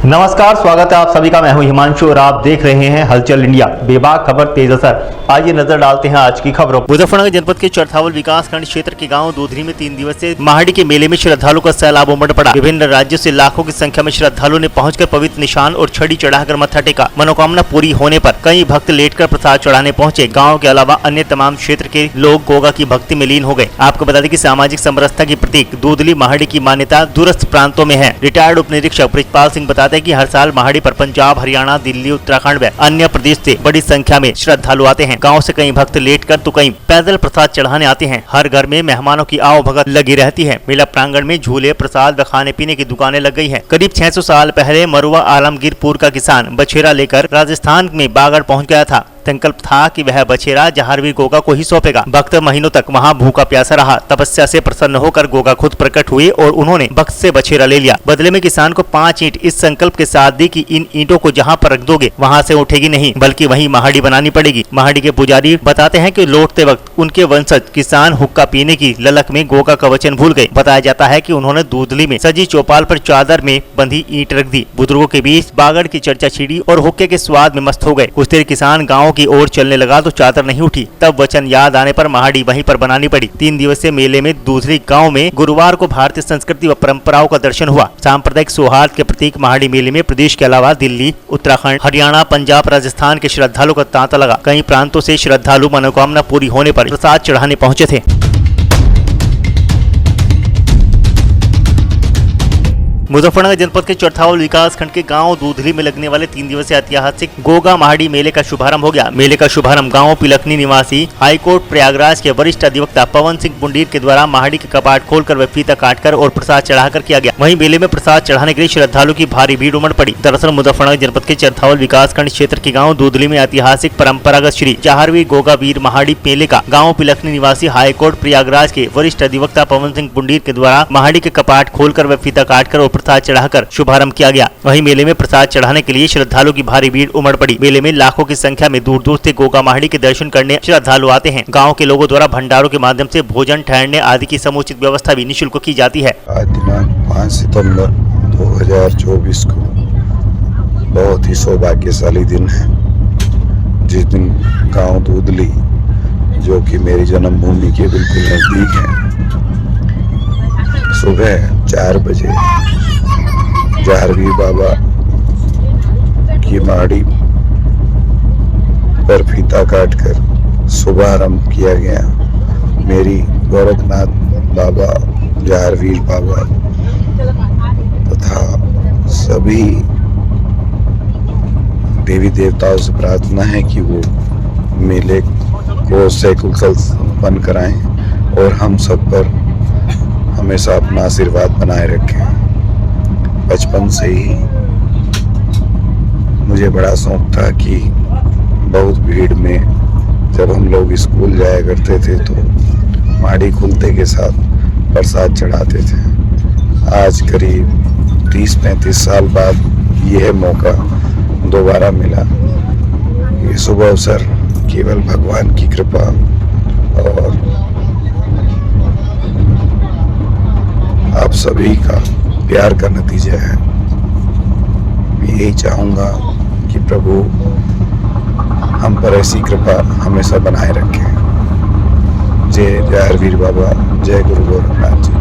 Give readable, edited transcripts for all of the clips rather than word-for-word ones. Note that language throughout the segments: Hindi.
नमस्कार, स्वागत है आप सभी का। मैं हूं हिमांशु और आप देख रहे हैं हलचल इंडिया। बेबाक खबर तेज असर। आइए नजर डालते हैं आज की खबरों। मुजफ्फरनगर जनपद के चरथावल विकासखंड क्षेत्र के गांव दूधरी में 3 दिवसीय महाड़ी के मेले में श्रद्धालुओं का सैलाब उमड़ पड़ा। विभिन्न राज्यों से लाखों की संख्या में श्रद्धालुओं ने पहुंचकर पवित्र निशान और छड़ी चढ़ाकर मत्था टेका। मनोकामना पूरी होने पर कई भक्त लेटकर प्रसाद चढ़ाने पहुंचे। गाँव के अलावा अन्य तमाम क्षेत्र के लोग गोगा की भक्ति में लीन हो गए। आपको बता दें कि सामाजिक समरसता की प्रतीक दूधली महाड़ी की मान्यता दूरस्थ प्रांतों में है। रिटायर्ड उप निरीक्षक ब्रिजपाल सिंह बताते हैं कि हर साल महाड़ी पर पंजाब, हरियाणा, दिल्ली, उत्तराखंड व अन्य प्रदेश से बड़ी संख्या में श्रद्धालु आते हैं। गांव से कई भक्त लेटकर तो कई पैदल प्रसाद चढ़ाने आते हैं। हर घर में मेहमानों की आवभगत लगी रहती है। मेला प्रांगण में झूले, प्रसाद व खाने पीने की दुकानें लग गई हैं। करीब 600 साल पहले मरुआ आलमगीरपुर का किसान बछेरा लेकर राजस्थान में बागड़ पहुंच गया था। संकल्प था कि वह बछेरा जहारवीर गोगा को ही सौंपेगा। भक्त महीनों तक वहां भूखा प्यासा रहा। तपस्या से प्रसन्न होकर गोगा खुद प्रकट हुए और उन्होंने भक्त से बछेरा ले लिया। बदले में किसान को 5 ईंट इस संकल्प के साथ दी कि इन ईंटों को जहां पर रख दोगे वहां से उठेगी नहीं, बल्कि वहीं महाड़ी बनानी पड़ेगी। महाड़ी के पुजारी बताते हैं कि लौटते वक्त उनके वंशज किसान हुक्का पीने की ललक में गोगा का वचन भूल गए। बताया जाता है कि उन्होंने दूधली में सजी चौपाल पर चादर में बंधी ईंट रख दी। बुजुर्गों के बीच बागड़ की चर्चा छिड़ी और हुक्के के स्वाद में मस्त हो गए। कुछ देर किसान गाँव की ओर चलने लगा तो चादर नहीं उठी। तब वचन याद आने पर महाड़ी वहीं पर बनानी पड़ी। 3 दिवसीय मेले में दूसरी गांव में गुरुवार को भारतीय संस्कृति व परंपराओं का दर्शन हुआ। सांप्रदायिक सौहार्द के प्रतीक महाड़ी मेले में प्रदेश के अलावा दिल्ली, उत्तराखंड, हरियाणा, पंजाब, राजस्थान के श्रद्धालुओं का तांता लगा। कई प्रांतों से श्रद्धालु मनोकामना पूरी होने पर प्रसाद चढ़ाने पहुंचे थे। मुजफ्फरनगर जनपद के चरथावल विकासखंड के गांव दूधली में लगने वाले 3 दिवसीय ऐतिहासिक गोगा महाड़ी मेले का शुभारंभ हो गया। मेले का शुभारंभ गांव पिलखनी निवासी हाईकोर्ट प्रयागराज के वरिष्ठ अधिवक्ता पवन सिंह पुंडीर के द्वारा महाड़ी के कपाट खोलकर व फीता काटकर और प्रसाद चढ़ाकर किया गया। वहीं मेले में प्रसाद चढ़ाने के लिए श्रद्धालु की भारी भीड़ उमड़ पड़ी। दरअसल मुजफ्फरनगर जनपद के चरथावल विकासखंड क्षेत्र के गाँव दूधली में ऐतिहासिक परंपरागत श्री जहारवीर गोगा वीर महाड़ी मेले का गाँव पिलखनी निवासी हाईकोर्ट प्रयागराज के वरिष्ठ अधिवक्ता पवन सिंह पुंडीर के द्वारा महाड़ी के कपाट खोलकर व फीता काटकर और प्रसाद चढ़ाकर शुभारंभ किया गया। वहीं मेले में प्रसाद चढ़ाने के लिए श्रद्धालुओं की भारी भीड़ उमड़ पड़ी। मेले में लाखों की संख्या में दूर दूर से गोगा महाड़ी के दर्शन करने श्रद्धालु आते हैं। गांव के लोगों द्वारा भंडारों के माध्यम से भोजन, ठहरने आदि की समुचित व्यवस्था भी निःशुल्क की जाती है। आज दिनांक 5 सितंबर 2024 को बहुत ही सौभाग्यशाली दिन है, जिस दिन गाँव दूधली, जो कि मेरी जन्मभूमि के बिल्कुल नजदीक है, सुबह 4 बजे जहारवीर बाबा की महाड़ी पर फीता काटकर शुभारंभ किया गया। मेरी गोरखनाथ बाबा, जहारवीर बाबा तथा सभी देवी देवताओं से प्रार्थना है कि वो मेले को सकुशल संपन्न कराएं और हम सब पर हमेशा अपना आशीर्वाद बनाए रखें। बचपन से ही मुझे बड़ा शौक था कि बहुत भीड़ में जब हम लोग स्कूल जाया करते थे तो महाड़ी खुलते के साथ प्रसाद चढ़ाते थे। आज करीब 30-35 साल बाद यह मौका दोबारा मिला। ये शुभ अवसर केवल भगवान की कृपा और आप सभी का प्यार का नतीजा है। मैं यही चाहूँगा कि प्रभु हम पर ऐसी कृपा हमेशा बनाए रखें। जय जहारवीर बाबा, जय गुरु गोरखनाथ जी।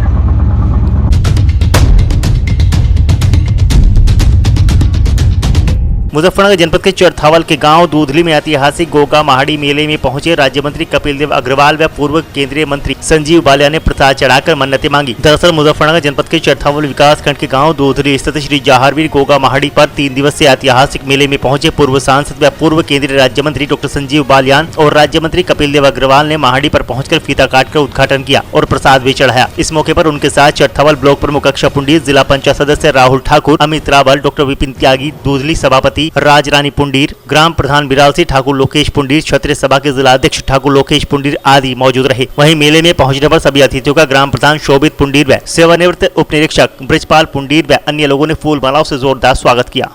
मुजफ्फरनगर जनपद के चरथावल के गांव दूधली में ऐतिहासिक गोगा महाड़ी मेले में पहुंचे राज्य मंत्री कपिल देव अग्रवाल व पूर्व केंद्रीय मंत्री संजीव बालिया ने प्रसाद चढ़ाकर मन्नतें मांगी। दरअसल मुजफ्फरनगर जनपद के चरथावल विकासखंड के गांव दूधली स्थित श्री जहारवीर गोगा महाड़ी पर 3 दिवसीय ऐतिहासिक मेले में पहुंचे पूर्व सांसद व पूर्व केंद्रीय राज्य मंत्री डॉक्टर संजीव बालियान और राज्य मंत्री कपिल देव अग्रवाल ने महाड़ी पर पहुंचकर फीता काटकर उद्घाटन किया और प्रसाद भी चढ़ाया। इस मौके पर उनके साथ चरथावल ब्लॉक प्रमुख अक्षय पुंडीर, जिला पंचायत सदस्य राहुल ठाकुर, अमित रावल, डॉक्टर विपिन त्यागी, दूधली सभापति राजरानी पुंडीर, ग्राम प्रधान बिरालसी ठाकुर लोकेश पुंडीर, क्षत्रिय सभा के जिला अध्यक्ष ठाकुर लोकेश पुंडीर आदि मौजूद रहे। वहीं मेले में पहुंचने पर सभी अतिथियों का ग्राम प्रधान शोभित पुंडीर व सेवानिवृत्त उप निरीक्षक ब्रिजपाल पुंडीर व अन्य लोगों ने फूल मालाओं से जोरदार स्वागत किया।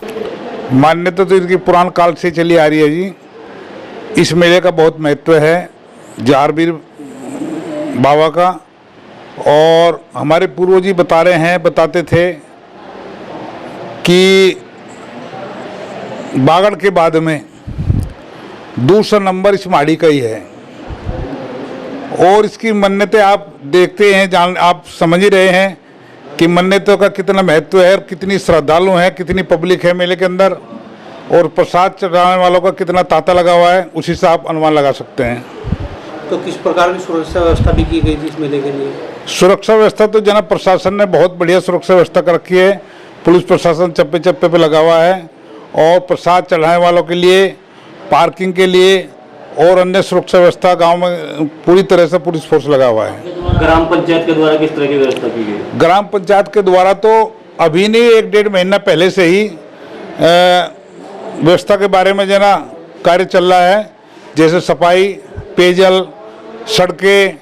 मान्यता तो इसकी पुरान काल से चली आ रही है जी। इस मेले का बहुत महत्व है जहारवीर बाबा का, और हमारे पूर्वज जी बताते थे कि बागड़ के बाद में दूसरा नंबर इस माड़ी का ही है। और इसकी मन्नतें आप देखते हैं, आप समझ ही रहे हैं कि मन्नतों का कितना महत्व है, कितनी श्रद्धालु हैं, कितनी पब्लिक है मेले के अंदर, और प्रसाद चढ़ाने वालों का कितना तांता लगा हुआ है, उसी से आप अनुमान लगा सकते हैं। तो किस प्रकार की सुरक्षा व्यवस्था भी की गई थी इस मेले के लिए? सुरक्षा व्यवस्था तो जनपद प्रशासन ने बहुत बढ़िया सुरक्षा व्यवस्था कर रखी है। पुलिस प्रशासन चप्पे चप्पे पे लगा हुआ है, और प्रसाद चढ़ाने वालों के लिए, पार्किंग के लिए और अन्य सुरक्षा व्यवस्था गांव में पूरी तरह से पुलिस फोर्स लगा हुआ है। ग्राम पंचायत के द्वारा किस तरह की व्यवस्था की गई? ग्राम पंचायत के द्वारा तो अभी नहीं, 1-1.5 महीना पहले से ही व्यवस्था के बारे में जना कार्य चल रहा है। जैसे सफाई, पेयजल, सड़कें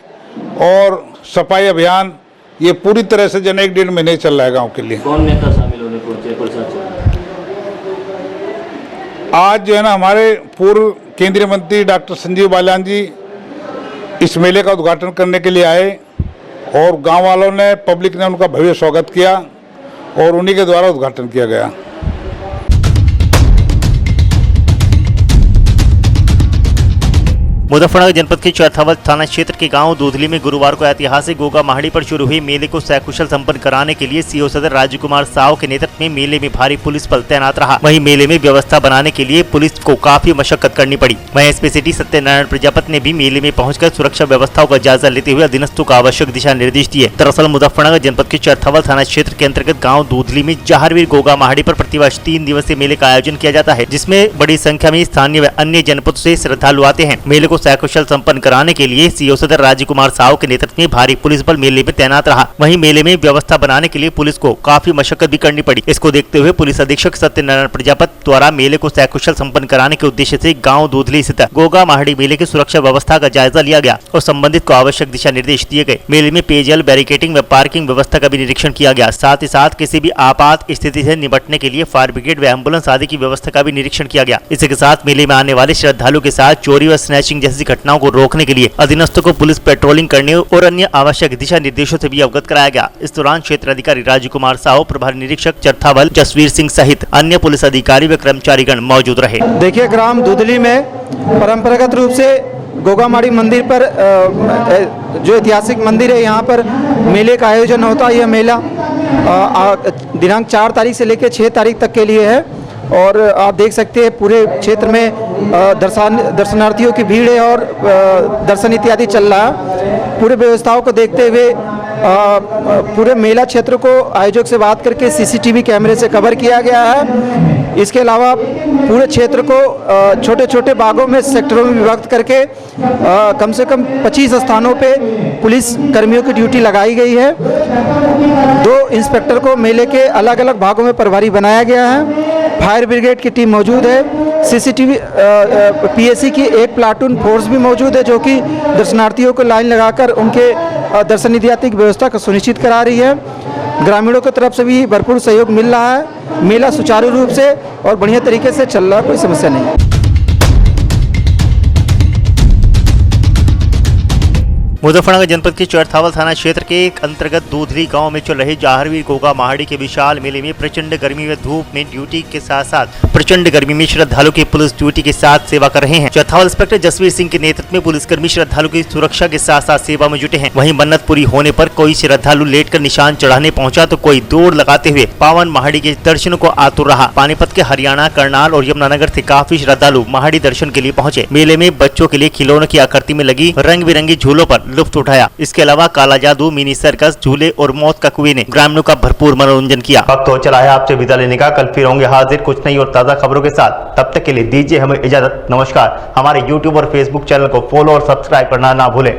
और सफाई अभियान, ये पूरी तरह से जन 1-1.5 महीने चल रहा है गांव के लिए। कौन नेता शामिल होने पहुंचे प्रसाद? आज जो है ना, हमारे पूर्व केंद्रीय मंत्री डॉक्टर संजीव बालियान जी इस मेले का उद्घाटन करने के लिए आए, और गांव वालों ने, पब्लिक ने उनका भव्य स्वागत किया, और उन्हीं के द्वारा उद्घाटन किया गया। मुजफ्फरनगर जनपद के चरथावल थाना क्षेत्र के गांव दूधली में गुरुवार को ऐतिहासिक गोगा महाड़ी पर शुरू हुए मेले को सकुशल संपन्न कराने के लिए सीओ सदर राजकुमार साव के नेतृत्व में मेले में भारी पुलिस बल तैनात रहा। वहीं मेले में व्यवस्था बनाने के लिए पुलिस को काफी मशक्कत करनी पड़ी। वहीं एसपी सिटी सत्यनारायण प्रजापति ने भी मेले में पहुंचकर सुरक्षा व्यवस्थाओं का जायजा लेते हुए अधीनस्थों को आवश्यक दिशा निर्देश दिए। दरअसल मुजफ्फरनगर जनपद के चरथावल थाना क्षेत्र के अंतर्गत गाँव दूधली में जहारवीर गोगा महाड़ी पर प्रतिवर्ष 3 दिवसीय मेले का आयोजन किया जाता है, जिसमें बड़ी संख्या में स्थानीय व अन्य जनपदों से श्रद्धालु आते हैं। मेले को सकुशल संपन्न कराने के लिए सीओ सदर राजकुमार साव के नेतृत्व में भारी पुलिस बल मेले में तैनात रहा। वहीं मेले में व्यवस्था बनाने के लिए पुलिस को काफी मशक्कत भी करनी पड़ी। इसको देखते हुए पुलिस अधीक्षक सत्यनारायण प्रजापति द्वारा मेले को सकुशल संपन्न कराने के उद्देश्य से गांव दूधली स्थित गोगा महाड़ी मेले की सुरक्षा व्यवस्था का जायजा लिया गया और संबंधित को आवश्यक दिशा निर्देश दिए गए। मेले में पेयजल, बैरिकेडिंग व पार्किंग व्यवस्था का भी निरीक्षण किया गया। साथ ही साथ किसी भी आपात स्थिति से निपटने के लिए फायर ब्रिगेड व एम्बुलेंस आदि की व्यवस्था का भी निरीक्षण किया गया। इसी के साथ मेले में आने वाले श्रद्धालुओं के साथ चोरी व स्नैचिंग जैसी घटनाओं को रोकने के लिए अधीनस्थों को पुलिस पेट्रोलिंग करने और अन्य आवश्यक दिशा निर्देशों से भी अवगत कराया गया। इस दौरान क्षेत्र अधिकारी राजकुमार साहू, प्रभारी निरीक्षक चरथावल जसवीर सिंह सहित अन्य पुलिस अधिकारी व कर्मचारीगण मौजूद रहे। देखिए, ग्राम दूधली में परंपरागत रूप से गोगा महाड़ी मंदिर पर जो ऐतिहासिक मंदिर है, यहाँ पर मेले का आयोजन होता है। यह मेला दिनांक 4 तारीख से लेकर 6 तारीख तक के लिए है, और आप देख सकते हैं पूरे क्षेत्र में दर्शनार्थियों की भीड़ है और दर्शन इत्यादि चल रहा है। पूरे व्यवस्थाओं को देखते हुए पूरे मेला क्षेत्र को आयोजक से बात करके सीसीटीवी कैमरे से कवर किया गया है। इसके अलावा पूरे क्षेत्र को छोटे छोटे भागों में, सेक्टरों में विभक्त करके कम से कम 25 स्थानों पे पुलिस कर्मियों की ड्यूटी लगाई गई है। 2 इंस्पेक्टर को मेले के अलग अलग भागों में प्रभारी बनाया गया है। फायर ब्रिगेड की टीम मौजूद है। सीसीटीवी पीएससी की एक प्लाटून फोर्स भी मौजूद है, जो कि दर्शनार्थियों को लाइन लगाकर उनके दर्शन इत्यादि की व्यवस्था को सुनिश्चित करा रही है। ग्रामीणों की तरफ से भी भरपूर सहयोग मिल रहा है। मेला सुचारू रूप से और बढ़िया तरीके से चल रहा है, कोई समस्या नहीं है। मुजफ्फरनगर जनपद के चरथावल थाना क्षेत्र के अंतर्गत दूधली गांव में चल रहे जहारवीर गोगा महाड़ी के विशाल मेले में प्रचंड गर्मी व धूप में ड्यूटी के साथ साथ प्रचंड गर्मी में श्रद्धालु की पुलिस ड्यूटी के साथ सेवा कर रहे हैं। चरथावल इंस्पेक्टर जसवीर सिंह के नेतृत्व में पुलिसकर्मी श्रद्धालु की सुरक्षा के साथ साथ सेवा में जुटे हैं। वहीं मन्नत पूरी होने पर कोई श्रद्धालु लेटकर निशान चढ़ाने पहुंचा तो कोई दौड़ लगाते हुए पावन महाड़ी के दर्शनों को आतुर रहा। पानीपत के हरियाणा, करनाल और यमुनानगर से काफी श्रद्धालु महाड़ी दर्शन के लिए पहुंचे। मेले में बच्चों के लिए खिलौनों की आकृति में लगी रंग बिरंगी झूलों पर लुत्फ उठाया। इसके अलावा काला जादू, मिनी सर्कस, झूले और मौत का कुएं ने ग्रामीणों का भरपूर मनोरंजन किया। वक्त हो चला है आपसे विदा लेने का। कल फिर होंगे हाजिर कुछ नई और ताजा खबरों के साथ। तब तक के लिए दीजिए हमें इजाजत। नमस्कार। हमारे YouTube और Facebook चैनल को फॉलो और सब्सक्राइब करना ना भूलें।